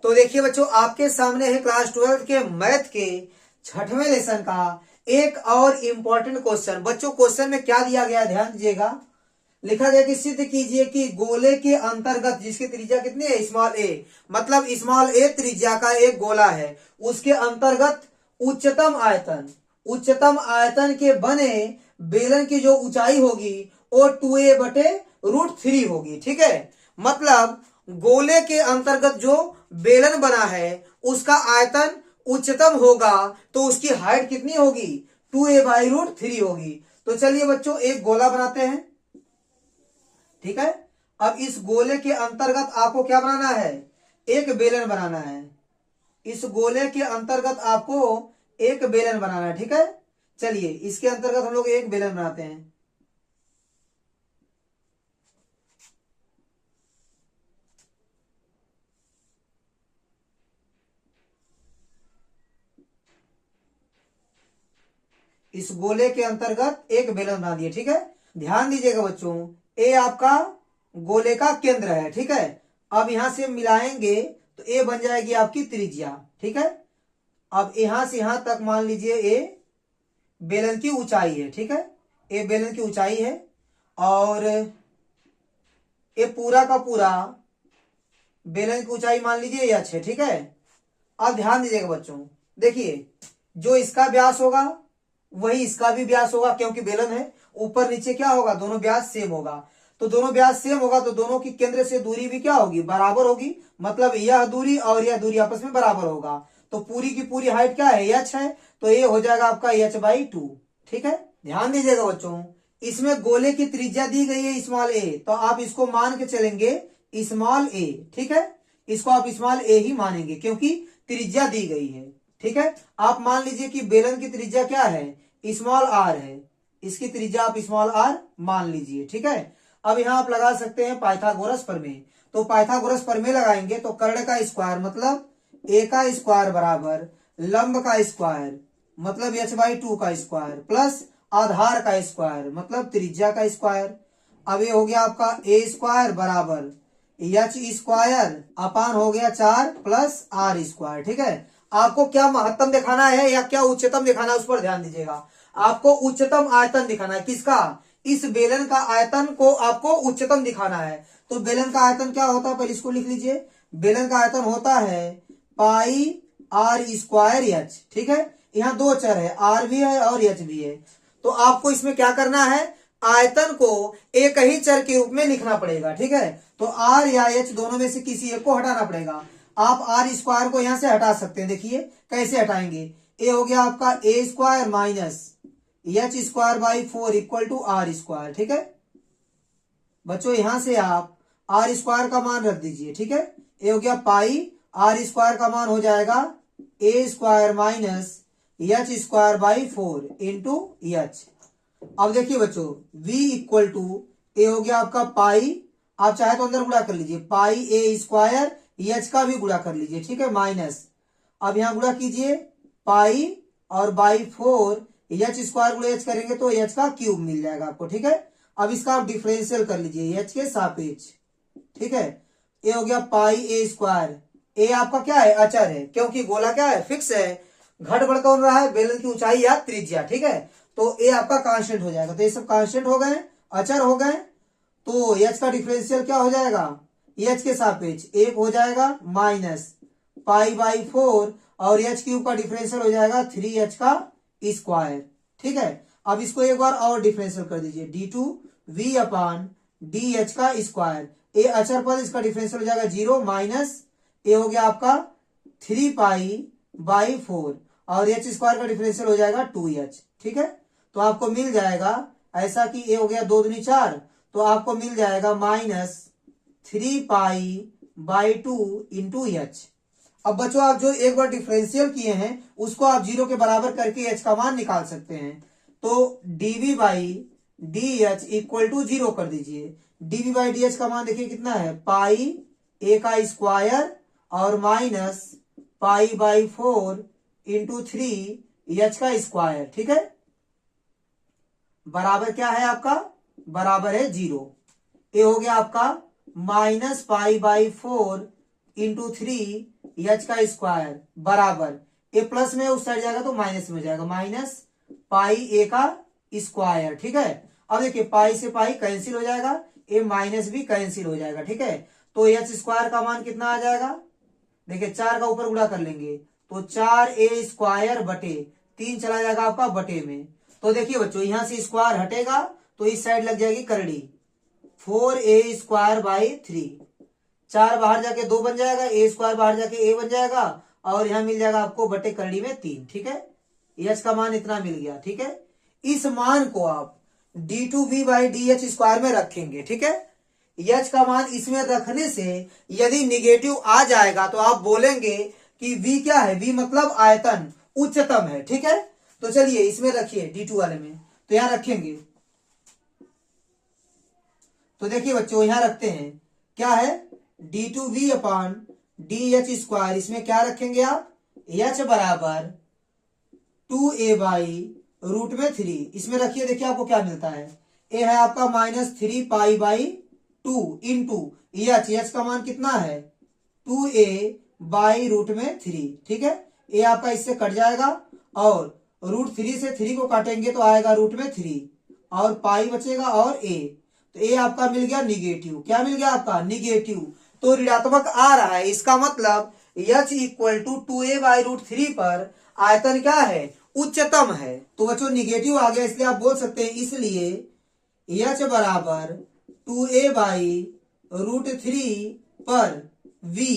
तो देखिए बच्चों, आपके सामने है क्लास 12 के मैथ के 6वें लेसन का एक और इम्पोर्टेंट क्वेश्चन। बच्चों क्वेश्चन में क्या दिया गया ध्यान दीजिएगा। लिखा गया कि सिद्ध कीजिए कि गोले के अंतर्गत जिसकी त्रिज्या कितनी है, स्मॉल ए, मतलब स्मॉल ए त्रिज्या का एक गोला है, उसके अंतर्गत उच्चतम आयतन के बने बेलन की जो ऊंचाई होगी वो 2a/√3 होगी। ठीक है, मतलब गोले के अंतर्गत जो बेलन बना है उसका आयतन उच्चतम होगा तो उसकी हाइट कितनी होगी, 2a/√3 होगी। तो चलिए बच्चों एक गोला बनाते हैं। ठीक है, अब इस गोले के अंतर्गत आपको क्या बनाना है, एक बेलन बनाना है। इस गोले के अंतर्गत आपको एक बेलन बनाना है। ठीक है, चलिए इसके अंतर्गत हम लोग एक बेलन बनाते हैं। इस गोले के अंतर्गत एक बेलन बना दिए। ठीक है, ध्यान दीजिएगा बच्चों, ए आपका गोले का केंद्र है। ठीक है, अब यहां से मिलाएंगे तो ए बन जाएगी आपकी त्रिज्या। ठीक है, अब यहां से यहां तक मान लीजिए ए बेलन की ऊंचाई है। ठीक है, ए बेलन की ऊंचाई है और ये पूरा का पूरा बेलन की ऊंचाई मान लीजिए h है। ठीक है, अब ध्यान दीजिएगा बच्चों, देखिए जो इसका व्यास होगा वही इसका भी व्यास होगा, क्योंकि बेलन है ऊपर नीचे क्या होगा, दोनों व्यास सेम होगा। तो दोनों व्यास सेम होगा तो दोनों की केंद्र से दूरी भी क्या होगी, बराबर होगी। मतलब यह दूरी और यह दूरी आपस में बराबर होगा। तो पूरी की पूरी हाइट क्या है, h है, तो ये हो जाएगा आपका h/2। ठीक है, ध्यान दीजिएगा बच्चों, इसमें गोले की त्रिज्या दी गई है स्मॉल ए, तो आप इसको मान के चलेंगे स्मॉल ए। ठीक है, इसको आप स्मॉल ए ही मानेंगे क्योंकि त्रिज्या दी गई है। ठीक है, आप मान लीजिए कि बेलन की त्रिज्या क्या है, स्मॉल आर है, इसकी त्रिज्या आप स्मॉल आर मान लीजिए। ठीक है, अब यहां आप लगा सकते हैं पाइथागोरस प्रमेय। तो पाइथागोरस प्रमेय लगाएंगे तो कर्ण का स्क्वायर मतलब ए का स्क्वायर बराबर लंब का स्क्वायर मतलब h/2 का स्क्वायर प्लस आधार का स्क्वायर मतलब त्रिज्या का स्क्वायर। अब ये हो गया आपका ए स्क्वायर बराबर एच स्क्वायर अपान हो गया 4 प्लस आर स्क्वायर। ठीक है, आपको क्या महत्तम दिखाना है या क्या उच्चतम दिखाना है उस पर ध्यान दीजिएगा। आपको उच्चतम आयतन दिखाना है, किसका, इस बेलन का आयतन को आपको उच्चतम दिखाना है। तो बेलन का आयतन क्या होता है, पहले इसको लिख लीजिए। बेलन का आयतन होता है पाई आर स्क्वायर एच। ठीक है, यहाँ दो चर है, आर भी है और एच भी है। तो आपको इसमें क्या करना है, आयतन को एक ही चर के रूप में लिखना पड़ेगा। ठीक है, तो आर या एच दोनों में से किसी एक को हटाना पड़ेगा। आप आर स्क्वायर को यहां से हटा सकते हैं, देखिए कैसे हटाएंगे। ए हो गया आपका a square minus h²/4 equal to r square. ठीक है बच्चों, यहां से आप आर स्क्वायर का मान रख दीजिए। ठीक है, ए हो गया पाई, आर स्क्वायर का मान हो जाएगा a square minus h²/4 into h. अब देखिए बच्चों, v इक्वल टू ए हो गया आपका पाई, आप चाहे तो अंदर गुणा कर लीजिए, पाई ए स्क्वायर एच का भी गुणा कर लीजिए। ठीक है, माइनस अब यहां गुणा कीजिए पाई और बाई 4 एच स्क्वायर गुणा एच करेंगे तो एच का क्यूब मिल जाएगा आपको। ठीक है, अब इसका आप डिफरेंशियल कर लीजिए एच के सापेक्ष। ठीक है, ये हो गया पाई ए स्क्वायर, ए आपका क्या है, अचर है, क्योंकि गोला क्या है, फिक्स है, घट बढ़ कौन रहा है, बेलन की ऊंचाई या त्रिज्या। ठीक है, तो ए आपका कांस्टेंट हो जाएगा, तो ये सब कांस्टेंट हो गए, अचर हो गए। तो एच का डिफरेंशियल क्या हो जाएगा, एच के सापेक्ष एक हो जाएगा माइनस पाई/4 और एच क्यूब का डिफरेंशियल हो जाएगा 3h का स्क्वायर। ठीक है, अब इसको एक बार और डिफरेंशियल कर दीजिए d2v/dh का स्क्वायर। ए अचर पद, इसका डिफरेंशियल हो जाएगा 0 माइनस ए हो गया आपका 3π/4 और एच स्क्वायर का डिफरेंशियल हो जाएगा 2h। ठीक है, तो आपको मिल जाएगा ऐसा कि ए हो गया 2 दूनी 4, तो आपको मिल जाएगा माइनस 3π/2 इंटू एच। अब बच्चों आप जो एक बार डिफरेंशियल किए हैं उसको आप 0 के बराबर करके एच का मान निकाल सकते हैं। तो dv/dh इक्वल टू 0 कर दीजिए। dv/dh का मान देखिए कितना है, पाई ए का स्क्वायर और माइनस पाई/4 इंटू 3h का स्क्वायर। ठीक है, बराबर क्या है आपका, बराबर है 0। ये हो गया आपका -π/4 इंटू 3 एच का स्क्वायर बराबर ए प्लस में उस साइड जाएगा तो माइनस में हो जाएगा, माइनस पाई ए का स्क्वायर। ठीक है, अब देखिए पाई से पाई कैंसिल हो जाएगा, ए माइनस भी कैंसिल हो जाएगा। ठीक है, तो एच स्क्वायर का मान कितना आ जाएगा, देखिए 4 का ऊपर गुणा कर लेंगे तो 4a स्क्वायर बटे 3 चला जाएगा आपका बटे में। तो देखिए बच्चों यहां से स्क्वायर हटेगा तो इस साइड लग जाएगी करड़ी, 4a स्क्वायर बाई 3, 4 बाहर जाके 2 बन जाएगा, ए स्क्वायर बाहर जाके a बन जाएगा और यहाँ मिल जाएगा आपको बटे करड़ी में 3। ठीक है, एच का मान इतना मिल गया। ठीक है, इस मान को आप d2v by D H square में रखेंगे। ठीक है, एच का मान इसमें रखने से यदि निगेटिव आ जाएगा तो आप बोलेंगे कि v क्या है, v मतलब आयतन उच्चतम है। ठीक है, तो चलिए इसमें रखिए d2 वाले में, तो यहां रखेंगे तो देखिए बच्चों यहां रखते हैं क्या है, d2v upon D H square, इसमें क्या रखेंगे आप, एच बराबर 2a बाई रूट में 3, इसमें रखिए देखिए आपको क्या मिलता है, ए है आपका -3 पाई बाई 2 इंटू एच का मान कितना है 2a बाई रूट में 3। ठीक है, ए आपका इससे कट जाएगा और रूट 3 से 3 को काटेंगे तो आएगा रूट में 3 और पाई बचेगा और a, तो a आपका मिल गया निगेटिव। क्या मिल गया आपका, निगेटिव, तो ऋणात्मक आ रहा है, इसका मतलब h equal to 2a by root 3 पर आयतन क्या है, उच्चतम है। तो बच्चों निगेटिव आ गया इसलिए आप बोल सकते हैं इसलिए h बराबर 2a बाई रूट 3 पर v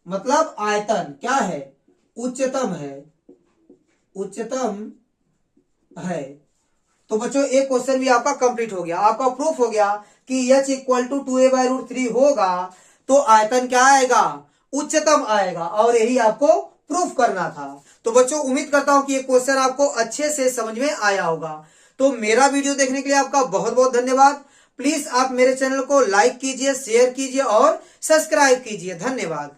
मतलब आयतन क्या है, उच्चतम है, उच्चतम है। तो बच्चों एक क्वेश्चन भी आपका कंप्लीट हो गया, आपका प्रूफ हो गया कि h equal to 2a by root 3 होगा तो आयतन क्या आएगा, उच्चतम आएगा, और यही आपको प्रूफ करना था। तो बच्चों उम्मीद करता हूं कि ये क्वेश्चन आपको अच्छे से समझ में आया होगा। तो मेरा वीडियो देखने के लिए आपका बहुत बहुत धन्यवाद। प्लीज आप मेरे चैनल को लाइक कीजिए, शेयर कीजिए और सब्सक्राइब कीजिए। धन्यवाद।